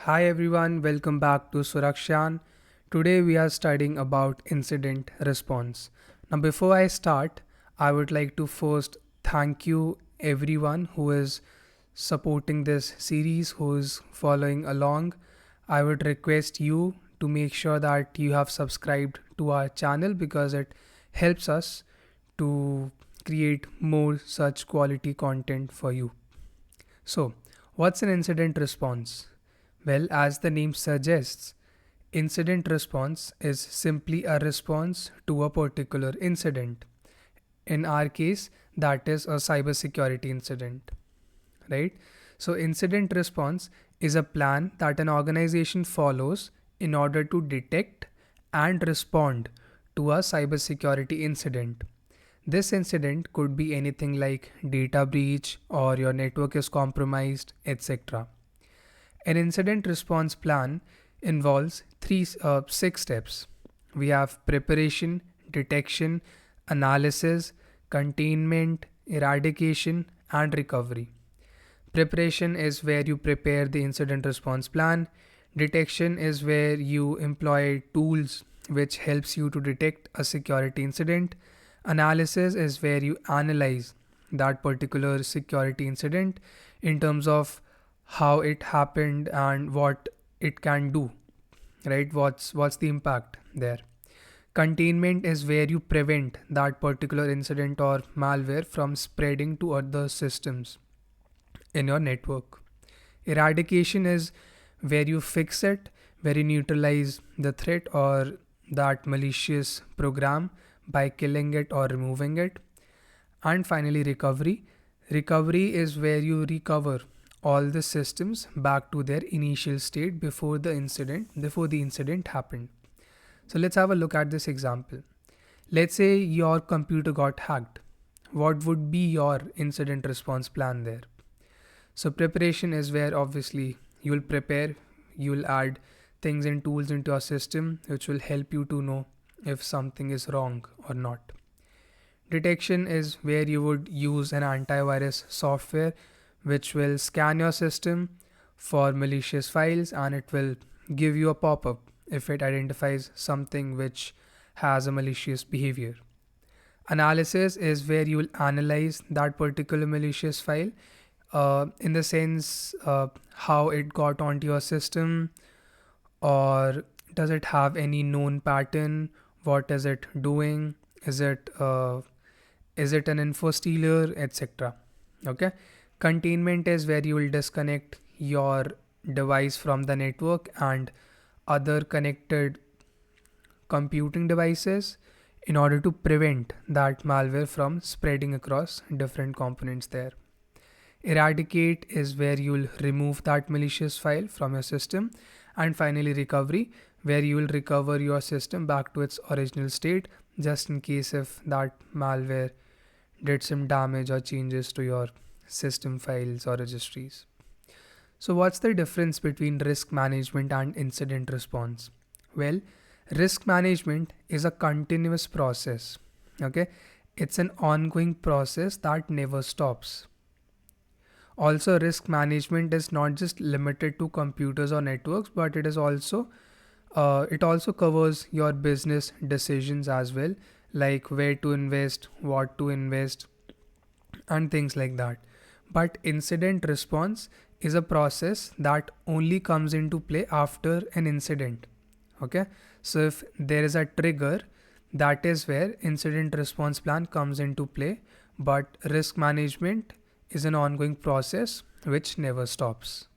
Hi everyone, welcome back to Surakshyaan. Today we are studying about incident response. Now before I start, I would like to first thank you everyone who is supporting this series, who is following along. I would request you to make sure that you have subscribed to our channel because it helps us to create more such quality content for you. So, what's an incident response? Well, as the name suggests, incident response is simply a response to a particular incident. In our case, that is a cybersecurity incident, right? So, incident response is a plan that an organization follows in order to detect and respond to a cybersecurity incident. This incident could be anything like data breach or your network is compromised, etc. An incident response plan involves six steps. We have preparation, detection, analysis, containment, eradication, and recovery. Preparation is where you prepare the incident response plan. Detection is where you employ tools which helps you to detect a security incident. Analysis is where you analyze that particular security incident in terms of how it happened and what it can do, right? What's the impact there. Containment is where you prevent that particular incident or malware from spreading to other systems in your network. Eradication is where you fix it, where you neutralize the threat or that malicious program by killing it or removing it. And finally, recovery. Recovery is where you recover all the systems back to their initial state before the incident happened. So let's have a look at this example. Let's say your computer got hacked. What would be your incident response plan there? So preparation is where obviously you'll prepare, you'll add things and tools into your system which will help you to know if something is wrong or not. Detection is where you would use an antivirus software which will scan your system for malicious files and it will give you a pop-up if it identifies something which has a malicious behavior. Analysis is where you will analyze that particular malicious file in the sense how it got onto your system, or does it have any known pattern, what is it doing, is it an info stealer, etc. Okay. Containment is where you will disconnect your device from the network and other connected computing devices in order to prevent that malware from spreading across different components there. Eradicate is where you will remove that malicious file from your system. And finally, recovery, where you will recover your system back to its original state just in case if that malware did some damage or changes to your system files or registries. So what's the difference between risk management and incident response? Well, risk management is a continuous process. Okay, it's an ongoing process that never stops. Also, risk management is not just limited to computers or networks, but it also covers your business decisions as well, like where to invest, what to invest, and things like that. But incident response is a process that only comes into play after an incident. Okay, so if there is a trigger, that is where incident response plan comes into play, but risk management is an ongoing process which never stops.